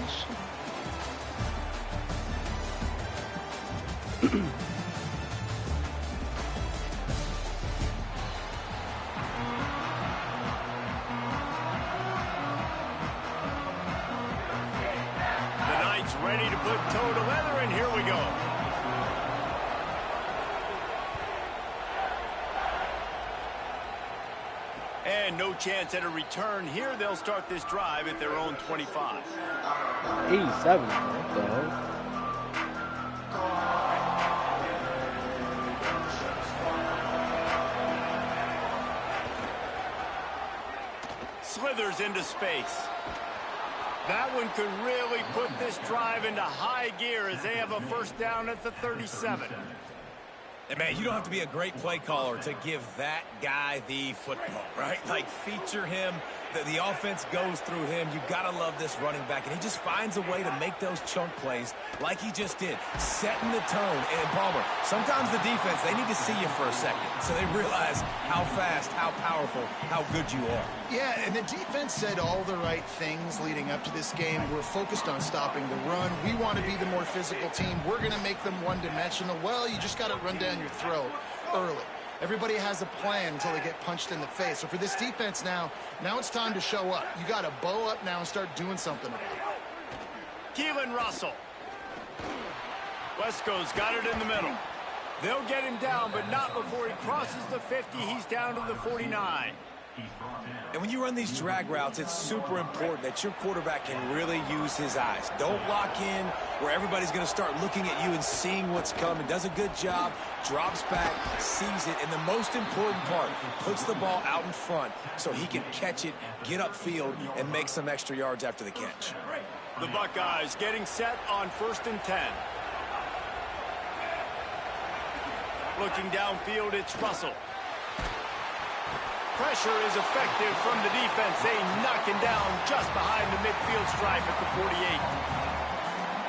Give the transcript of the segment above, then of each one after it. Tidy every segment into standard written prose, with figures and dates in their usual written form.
catch. Ready to put toe to leather, and here we go. And no chance at a return here. They'll start this drive at their own 25. 87, what the hell? Slithers into space. That one could really put this drive into high gear as they have a first down at the 37. And man, you don't have to be a great play caller to give that guy the football, right? Like, feature him. The offense goes through him. You got to love this running back. And he just finds a way to make those chunk plays like he just did, setting the tone. And Palmer, sometimes the defense, they need to see you for a second so they realize how fast, how powerful, how good you are. Yeah, and the defense said all the right things leading up to this game. We're focused on stopping the run. We want to be the more physical team. We're going to make them one-dimensional. Well, you just got to run down your throat early. Everybody has a plan until they get punched in the face. So for this defense now it's time to show up. You got to bow up now and start doing something about it. Keelan Russell. Wesco's got it in the middle. They'll get him down, but not before he crosses the 50. He's down to the 49. And when you run these drag routes, it's super important that your quarterback can really use his eyes. Don't lock in where everybody's going to start looking at you and seeing what's coming. Does a good job, drops back, sees it, and the most important part, puts the ball out in front so he can catch it, get upfield, and make some extra yards after the catch. The Buckeyes getting set on 1st and 10. Looking downfield, it's Russell. Pressure is effective from the defense. They knock him down just behind the midfield stripe at the 48.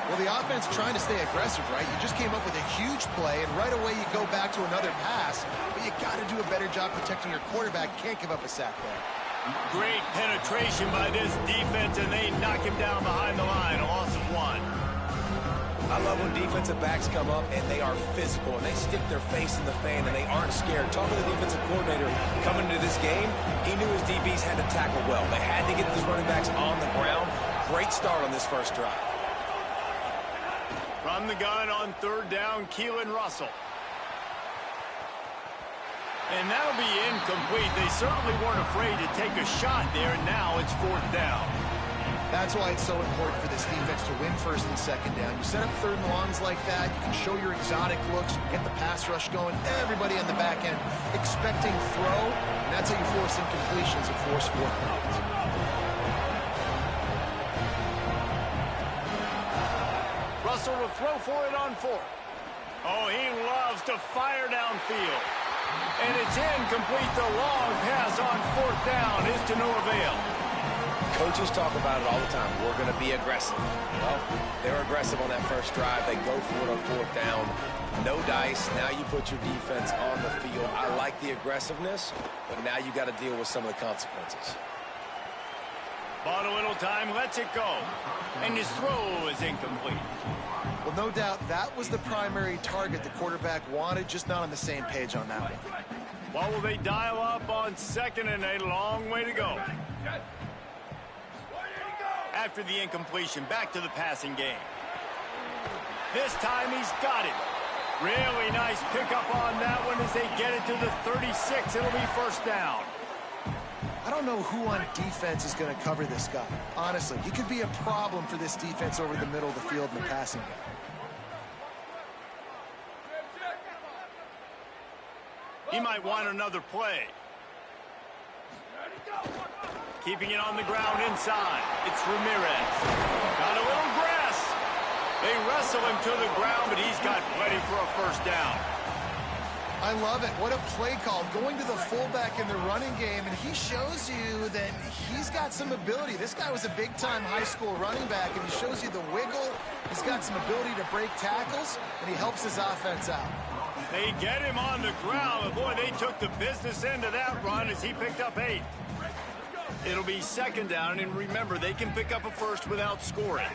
Well, the offense trying to stay aggressive, right? You just came up with a huge play, and right away you go back to another pass. But you got to do a better job protecting your quarterback. Can't give up a sack there. Great penetration by this defense, and they knock him down behind the line. A loss of 1. I love when defensive backs come up and they are physical and they stick their face in the fan and they aren't scared. Talking to the defensive coordinator coming into this game, he knew his DBs had to tackle well. They had to get these running backs on the ground. Great start on this first drive. From the gun on 3rd down, Keelan Russell. And that'll be incomplete. They certainly weren't afraid to take a shot there, and now it's 4th down. That's why it's so important for this defense to win 1st and 2nd down. You set up 3rd and longs like that, you can show your exotic looks, get the pass rush going, everybody on the back end expecting throw, and that's how you force incompletions and force 4th downs. Russell will throw for it on 4th. Oh, he loves to fire downfield. And it's incomplete. The long pass on 4th down is to no avail. Coaches talk about it all the time. We're going to be aggressive. Well, they're aggressive on that first drive. They go for it on 4th down. No dice. Now you put your defense on the field. I like the aggressiveness, but now you got to deal with some of the consequences. Bought a little time, lets it go. And his throw is incomplete. Well, no doubt that was the primary target the quarterback wanted, just not on the same page on that one. What will they dial up on 2nd and a long way to go? After the incompletion, back to the passing game. This time he's got it. Really nice pickup on that one as they get it to the 36. It'll be 1st down. I don't know who on defense is going to cover this guy. Honestly, he could be a problem for this defense over the middle of the field in the passing game. He might want another play. Keeping it on the ground inside. It's Ramirez. Got a little grass. They wrestle him to the ground, but he's got plenty for a 1st down. I love it. What a play call. Going to the fullback in the running game, and he shows you that he's got some ability. This guy was a big-time high school running back, and he shows you the wiggle. He's got some ability to break tackles, and he helps his offense out. They get him on the ground, but boy, they took the business end of that run as he picked up 8. It'll be 2nd down, and remember, they can pick up a 1st without scoring.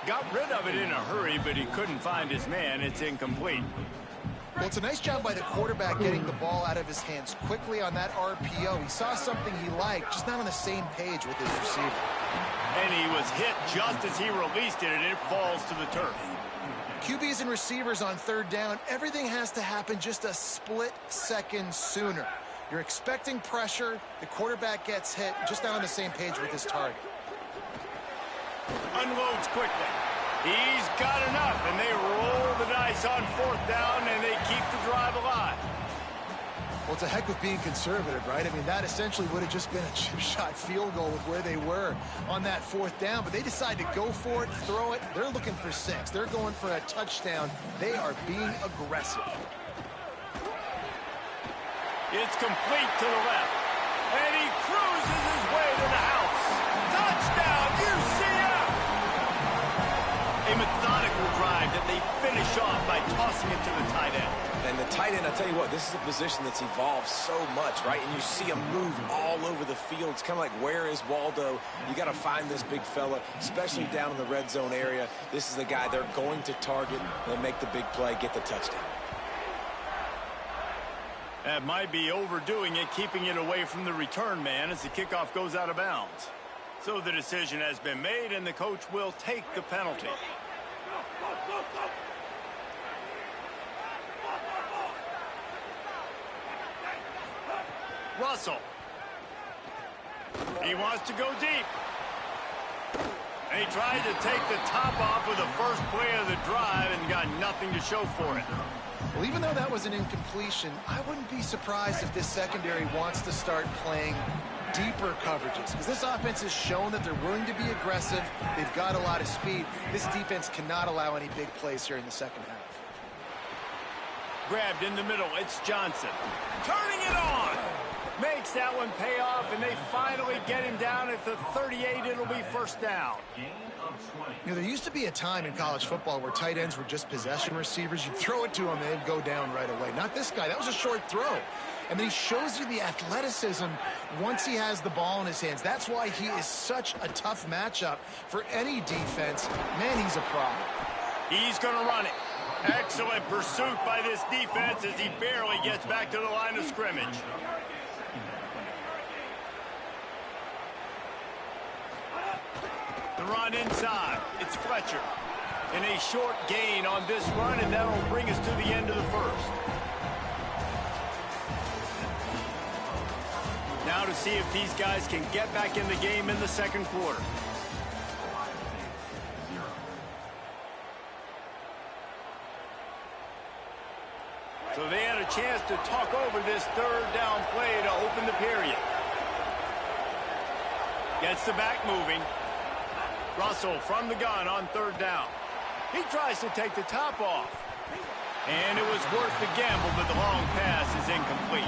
Got rid of it in a hurry, but he couldn't find his man. It's incomplete. Well, it's a nice job by the quarterback getting the ball out of his hands quickly on that RPO. He saw something he liked, just not on the same page with his receiver. And he was hit just as he released it, and it falls to the turf. QBs and receivers on third down, everything has to happen just a split second sooner. You're expecting pressure, the quarterback gets hit, just not on the same page with his target. Unloads quickly. He's got enough, and they roll the dice on fourth down, and they keep the drive alive. Well, it's a heck of being conservative, right? I mean, that essentially would have just been a chip shot field goal with where they were on that fourth down, but they decide to go for it, throw it. They're looking for 6. They're going for a touchdown. They are being aggressive. It's complete to the left, and he cruises his way to the house. Touchdown, UCF! A methodical drive that they finish off by tossing it to the tight end. And the tight end, I tell you what, this is a position that's evolved so much, right? And you see him move all over the field. It's kind of like, where is Waldo? You got to find this big fella, especially down in the red zone area. This is the guy they're going to target. They'll make the big play, get the touchdown. That might be overdoing it, keeping it away from the return man as the kickoff goes out of bounds. So the decision has been made, and the coach will take the penalty. Russell. He wants to go deep. And he tried to take the top off with the first play of the drive and got nothing to show for it. Well, even though that was an incompletion, I wouldn't be surprised if this secondary wants to start playing deeper coverages, because this offense has shown that they're willing to be aggressive. They've got a lot of speed. This defense cannot allow any big plays here in the second half. Grabbed in the middle, it's Johnson. Turning it on! Makes that one pay off, and they finally get him down at the 38. It'll be first down. You know, there used to be a time in college football where tight ends were just possession receivers. You'd throw it to them, and they'd go down right away. Not this guy. That was a short throw. And then he shows you the athleticism once he has the ball in his hands. That's why he is such a tough matchup for any defense. Man, he's a problem. He's going to run it. Excellent pursuit by this defense as he barely gets back to the line of scrimmage. The run inside. It's Fletcher. And a short gain on this run, and that'll bring us to the end of the first. Now to see if these guys can get back in the game in the second quarter. So they had a chance to talk over this third down play to open the period. Gets the back moving. Russell from the gun on third down. He tries to take the top off. And it was worth the gamble, but the long pass is incomplete.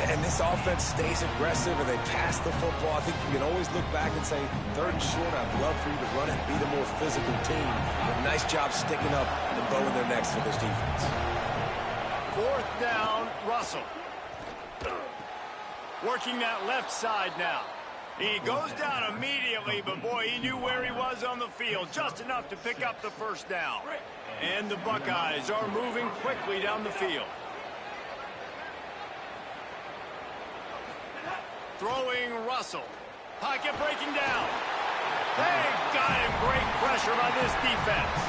And this offense stays aggressive, and they pass the football. I think you can always look back and say, third and short, I'd love for you to run it and be the more physical team. But nice job sticking up and bowing their necks for this defense. Fourth down, Russell. Working that left side now. He goes down immediately, but boy, he knew where he was on the field, just enough to pick up the first down. And the Buckeyes are moving quickly down the field. Throwing Russell. Pocket breaking down. They got him. Great pressure by this defense.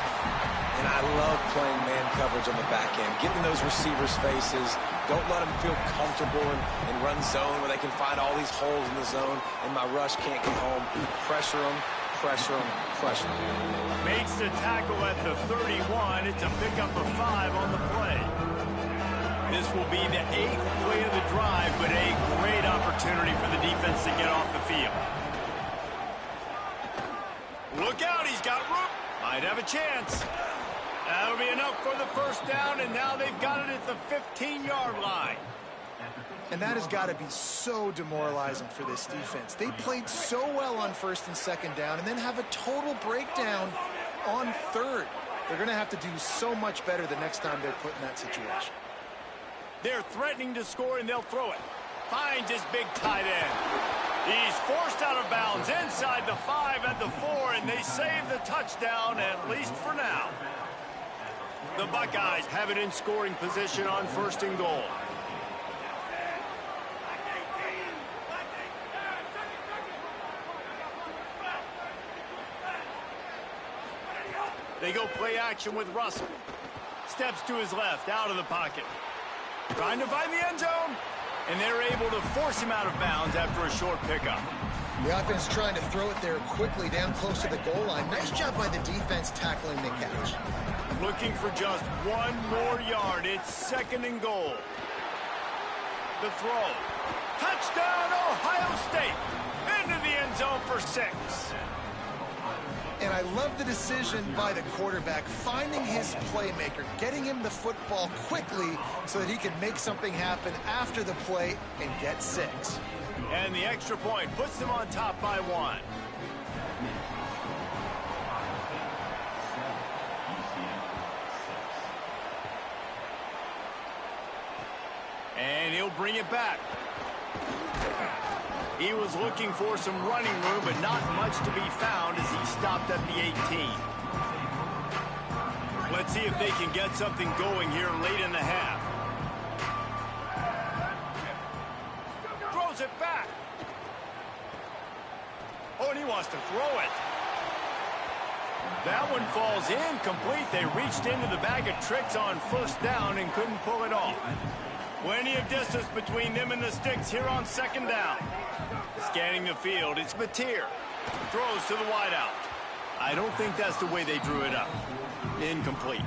And I love playing man coverage on the back end, getting in those receivers' faces. Don't let them feel comfortable and run zone where they can find all these holes in the zone, and my rush can't get home. Pressure them, pressure them, pressure them. Makes the tackle at the 31. It's a pickup of 5 on the play. This will be the 8th play of the drive, but a great opportunity for the defense to get off the field. Look out, he's got room. Might have a chance. That'll be enough for the first down, and now they've got it at the 15-yard line. And that has got to be so demoralizing for this defense. They played so well on first and second down and then have a total breakdown on third. They're going to have to do so much better the next time they're put in that situation. They're threatening to score, and they'll throw it. Finds his big tight end. He's forced out of bounds inside the 5 and the 4, and they save the touchdown, at least for now. The Buckeyes have it in scoring position on 1st and goal. They go play action with Russell. Steps to his left, out of the pocket. Trying to find the end zone. And they're able to force him out of bounds after a short pickup. The offense trying to throw it there quickly down close to the goal line. Nice job by the defense tackling the catch. Looking for just 1 more yard. It's 2nd and goal. The throw. Touchdown, Ohio State. Into the end zone for 6. And I love the decision by the quarterback, finding his playmaker, getting him the football quickly so that he can make something happen after the play and get 6. And the extra point puts them on top by 1. And he'll bring it back. He was looking for some running room, but not much to be found as he stopped at the 18. Let's see if they can get something going here late in the half. Throws it back. Oh, and he wants to throw it. That one falls incomplete. They reached into the bag of tricks on 1st down and couldn't pull it off. Plenty of distance between them and the sticks here on 2nd down. Scanning the field, it's Mateer. Throws to the wideout. I don't think that's the way they drew it up. Incomplete.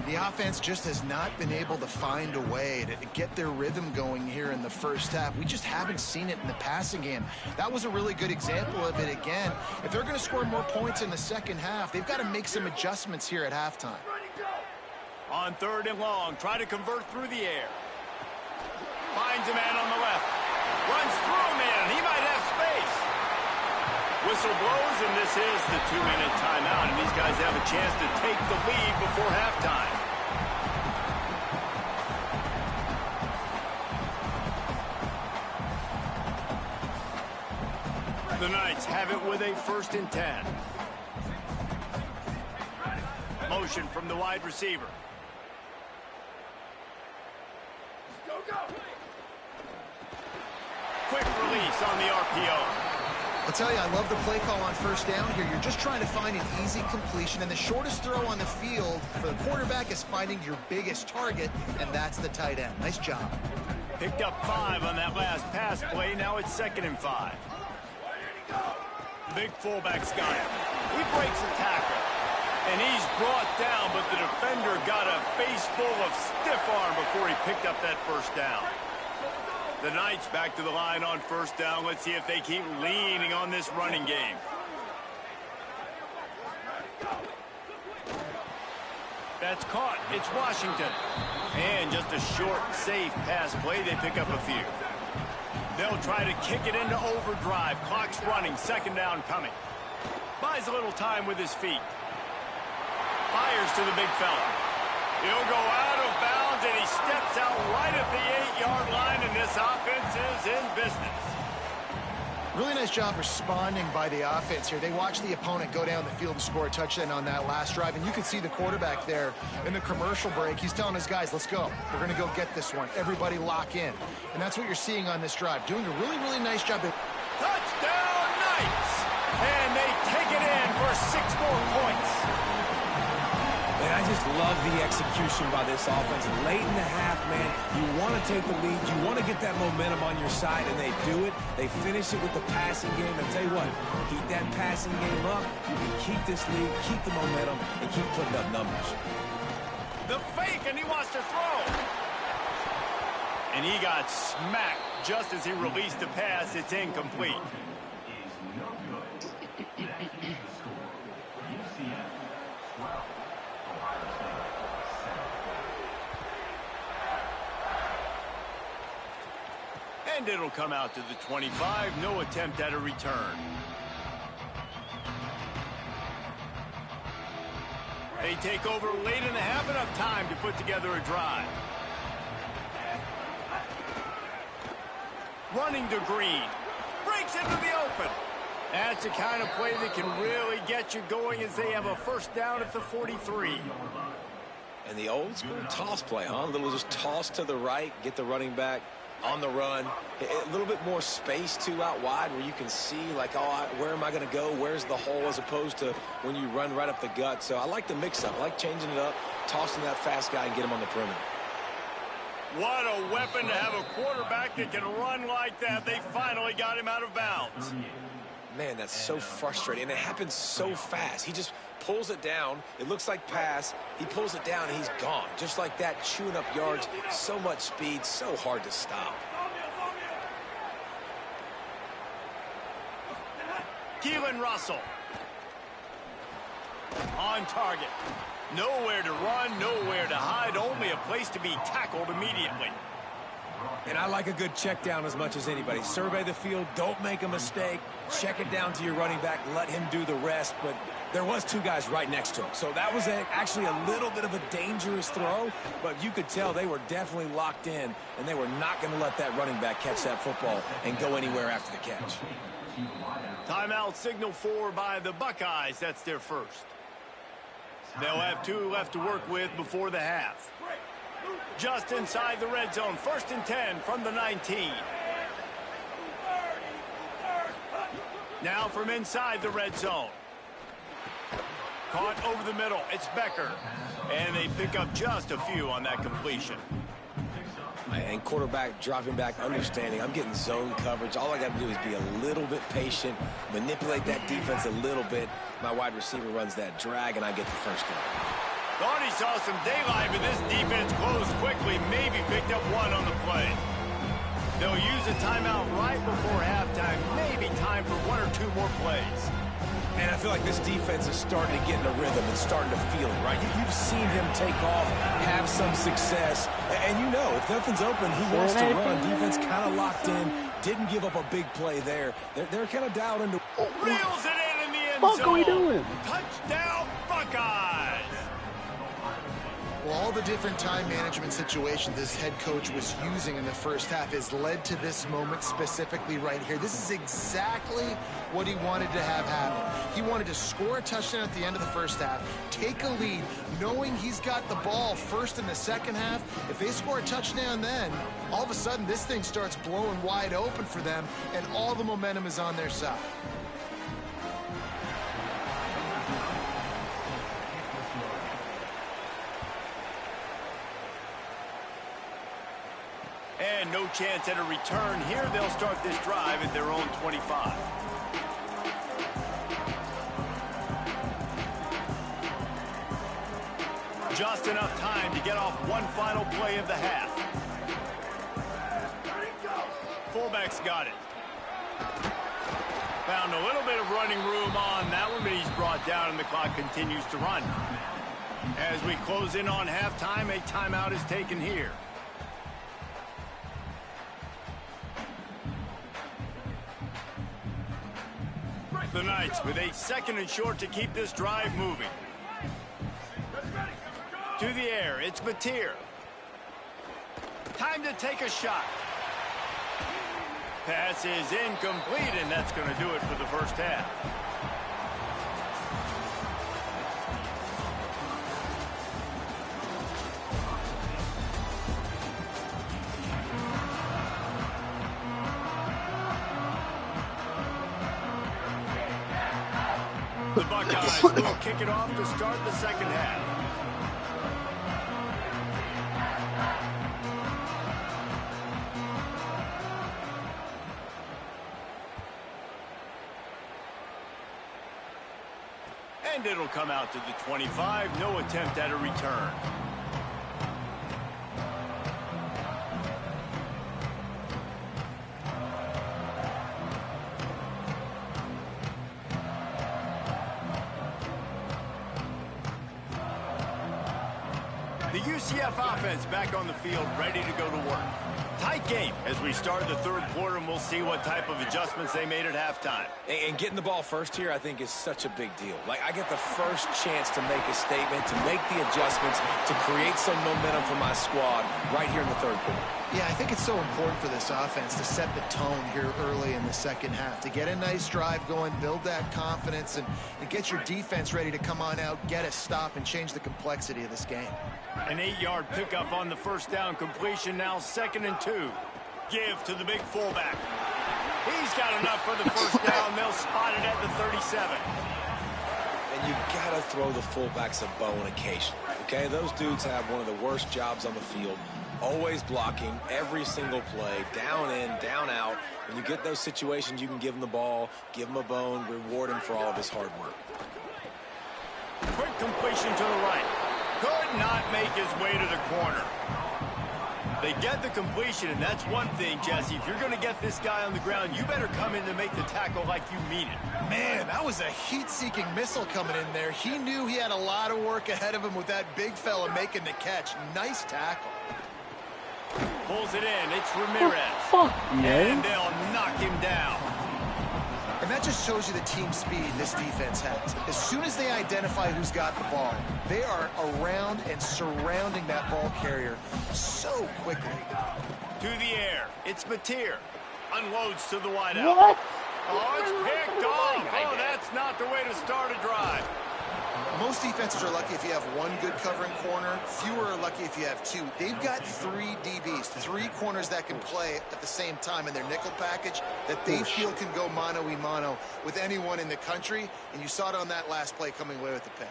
The offense just has not been able to find a way to get their rhythm going here in the 1st half. We just haven't seen it in the passing game. That was a really good example of it again. If they're going to score more points in the 2nd half, they've got to make some adjustments here at halftime. On 3rd and long, try to convert through the air. Finds a man on the left. Runs through a man. He might have space. Whistle blows, and this is the 2-minute timeout. And these guys have a chance to take the lead before halftime. The Knights have it with a 1st and 10. Motion from the wide receiver. Quick release on the RPO. I'll tell you, I love the play call on 1st down here. You're just trying to find an easy completion, and the shortest throw on the field for the quarterback is finding your biggest target, and that's the tight end. Nice job. Picked up 5 on that last pass play. Now it's 2nd and 5. The big fullback's got it. He breaks a tackle, and he's brought down, but the defender got a face full of stiff arm before he picked up that 1st down. The Knights back to the line on 1st down. Let's see if they keep leaning on this running game. That's caught. It's Washington. And just a short, safe pass play. They pick up a few. They'll try to kick it into overdrive. Clock's running. 2nd down coming. Buys a little time with his feet. Fires to the big fella. He'll go out of bounds, and he steps out right at the 8-yard line, and this offense is in business. Really nice job responding by the offense here. They watched the opponent go down the field and score a touchdown on that last drive, and you can see the quarterback there in the commercial break. He's telling his guys, let's go. We're going to go get this one. Everybody lock in. And that's what you're seeing on this drive. Doing a really, really nice job. Touchdown, Knights! And they take it in for 6 more points. Man, I just love the execution by this offense. Late in the half, man, you want to take the lead. You want to get that momentum on your side, and they do it. They finish it with the passing game. And tell you what, keep that passing game up. You can keep this lead, keep the momentum, and keep putting up numbers. The fake, and he wants to throw. And he got smacked just as he released the pass. It's incomplete. And it'll come out to the 25. No attempt at a return. They take over late in the half, enough time to put together a drive. Running to Green. Breaks steps into the open. That's the kind of play that can really get you going as they have a first down at the 43. And the old school toss play, huh? A little just toss to the right, get the running back on the run. A little bit more space, too, out wide where you can see, like, oh, where am I going to go? Where's the hole, as opposed to when you run right up the gut. So I like the mix-up. I like changing it up, tossing that fast guy and get him on the perimeter. What a weapon to have a quarterback that can run like that. They finally got him out of bounds. Man, that's so frustrating, and it happens so fast. He just pulls it down. It looks like pass. He pulls it down, and he's gone. Just like that, chewing up yards. So much speed, so hard to stop. Keelan Russell. On target. Nowhere to run, nowhere to hide, only a place to be tackled immediately. And I like a good check down as much as anybody. Survey the field, don't make a mistake. Check it down to your running back, let him do the rest. But there was two guys right next to him. So that was actually a little bit of a dangerous throw, but you could tell they were definitely locked in, and they were not going to let that running back catch that football and go anywhere after the catch. Timeout signal for by the Buckeyes. That's their first. They'll have 2 left to work with before the half. Just inside the red zone. 1st and 10 from the 19. Now from inside the red zone. Caught over the middle. It's Becker. And they pick up just a few on that completion. And quarterback dropping back, understanding I'm getting zone coverage. All I got to do is be a little bit patient, manipulate that defense a little bit. My wide receiver runs that drag, and I get the first down. Thought he saw some daylight, but this defense closed quickly, maybe picked up 1 on the play. They'll use a timeout right before halftime, maybe time for 1 or 2 more plays. And I feel like this defense is starting to get in a rhythm and starting to feel it, right? You've seen him take off, have some success, and you know if nothing's open, he wants to run. Defense kind of locked in, didn't give up a big play there. They're kind of dialed into. Reels it in the end zone. What are we doing? Touchdown, Buckeyes. Well, all the different time management situations this head coach was using in the first half has led to this moment specifically right here. This is exactly what he wanted to have happen. He wanted to score a touchdown at the end of the first half, take a lead, knowing he's got the ball first in the second half. If they score a touchdown then, all of a sudden this thing starts blowing wide open for them, and all the momentum is on their side. And no chance at a return here. They'll start this drive at their own 25. Just enough time to get off one final play of the half. Fullback's got it. Found a little bit of running room on that one, but he's brought down and the clock continues to run. As we close in on halftime, a timeout is taken here. The Knights with a 2nd and short to keep this drive moving. To the air, it's Mateer. Time to take a shot. Pass is incomplete, and that's going to do it for the first half. The Buckeyes will kick it off to start the second half. And it'll come out to the 25. No attempt at a return. The UCF offense back on the field, ready to go to work. Tight game as we start the third quarter, and we'll see what type of adjustments they made at halftime. And getting the ball first here, I think, is such a big deal. Like, I get the first chance to make a statement, to make the adjustments, to create some momentum for my squad right here in the third quarter. Yeah, I think it's so important for this offense to set the tone here early in the second half, to get a nice drive going, build that confidence, and get your defense ready to come on out, get a stop, and change the complexity of this game. An 8-yard pickup on the first down completion, now 2nd and 2. Give to the big fullback. He's got enough for the first down. They'll spot it at the 37. And you got to throw the fullbacks a bone occasionally, okay? Those dudes have one of the worst jobs on the field, always blocking every single play, down in, down out. When you get those situations, you can give them the ball, give them a bone, reward him for all of his hard work. Quick completion to the right. Could not make his way to the corner. They get the completion, and that's one thing, Jesse. If you're going to get this guy on the ground, you better come in to make the tackle like you mean it. Man, that was a heat-seeking missile coming in there. He knew he had a lot of work ahead of him with that big fella making the catch. Nice tackle. Pulls it in. It's Ramirez. Fuck, And man. they'll knock him down. And that just shows you the team speed this defense has. As soon as they identify who's got the ball, they are around and surrounding that ball carrier so quickly. To the air. It's Mateer. Unloads to the wideout. What? Oh, it's picked off. Oh, that's not the way to start a drive. Most defenses are lucky if you have one good covering corner. Fewer are lucky if you have two. They've got 3 DBs, 3 corners that can play at the same time in their nickel package that they feel can go mano-a-mano with anyone in the country. And you saw it on that last play coming away with the pick.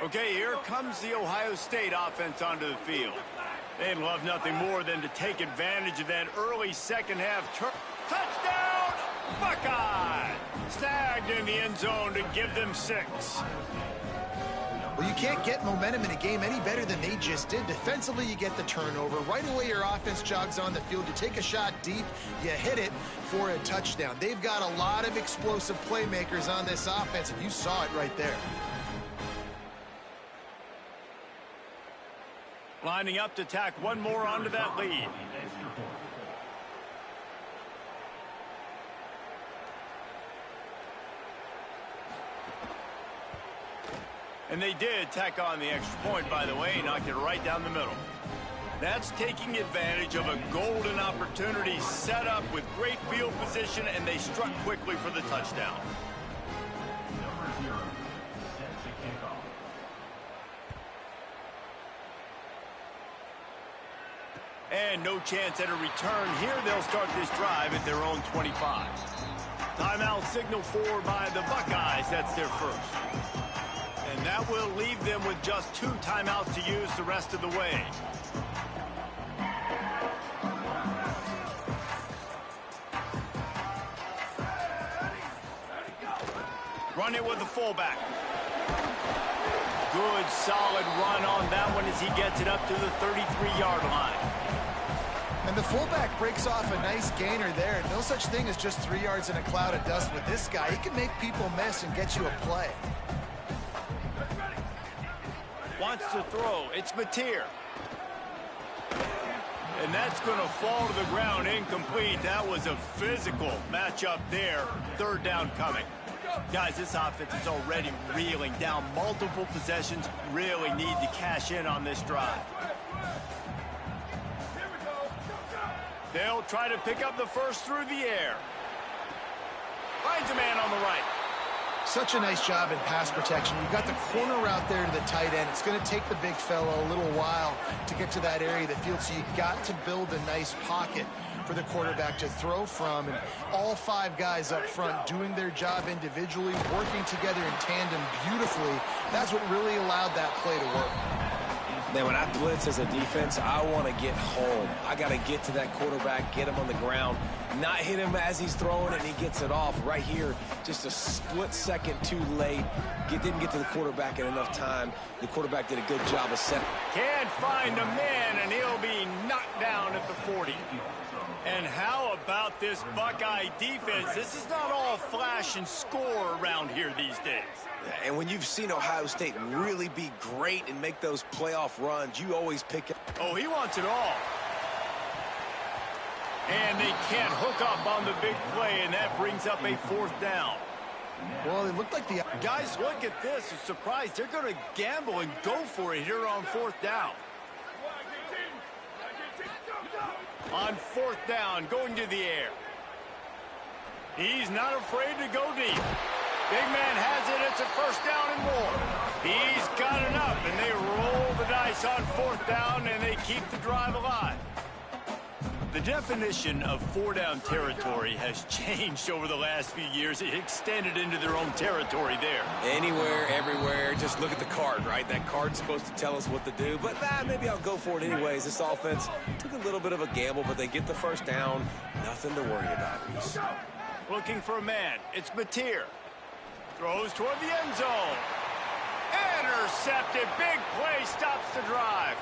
Okay, here comes the Ohio State offense onto the field. They'd love nothing more than to take advantage of that early second half turn. Touchdown, Buckeye! Snagged in the end zone to give them 6. Well, you can't get momentum in a game any better than they just did. Defensively, you get the turnover. Right away, your offense jogs on the field. You take a shot deep, you hit it for a touchdown. They've got a lot of explosive playmakers on this offense, and you saw it right there. Lining up to tack one more onto that lead. And they did tack on the extra point, by the way, knocked it right down the middle. That's taking advantage of a golden opportunity set up with great field position, and they struck quickly for the touchdown. And no chance at a return. Here they'll start this drive at their own 25. Timeout signal forward by the Buckeyes. That's their first. And that will leave them with just 2 timeouts to use the rest of the way. Run it with the fullback. Good, solid run on that one as he gets it up to the 33-yard line. And the fullback breaks off a nice gainer there. No such thing as just 3 yards in a cloud of dust with this guy. He can make people miss and get you a play. Wants to throw. It's Mateer. And that's going to fall to the ground incomplete. That was a physical matchup there. 3rd down coming. Guys, this offense is already reeling down multiple possessions. Really need to cash in on this drive. They'll try to pick up the first through the air. Finds a man on the right. Such a nice job in pass protection. You've got the corner route there to the tight end. It's going to take the big fella a little while to get to that area of the field, so you've got to build a nice pocket for the quarterback to throw from. And all 5 guys up front doing their job individually, working together in tandem beautifully. That's what really allowed that play to work. Then when I blitz as a defense, I want to get home. I got to get to that quarterback, get him on the ground, not hit him as he's throwing it, and he gets it off. Right here, just a split second too late. Didn't get to the quarterback in enough time. The quarterback did a good job of setting. Can't find a man, and he'll be knocked down at the 40. And how about this Buckeye defense? This is not all flash and score around here these days. And when you've seen Ohio State really be great and make those playoff runs, you always pick it. Oh, he wants it all. And they can't hook up on the big play, and that brings up a 4th down. Well, it looked like the Guys, look at this. I'm surprised. They're going to gamble and go for it here on 4th down. On 4th down, going to the air. He's not afraid to go deep. Big man has it. It's a 1st down and more. He's got enough, and they roll the dice on 4th down, and they keep the drive alive. The definition of 4-down territory has changed over the last few years. It extended into their own territory there. Anywhere, everywhere, just look at the card, right? That card's supposed to tell us what to do, but maybe I'll go for it anyways. This offense took a little bit of a gamble, but they get the 1st down. Nothing to worry about, Reese. Looking for a man. It's Mateer. Throws toward the end zone. Intercepted. Big play stops the drive.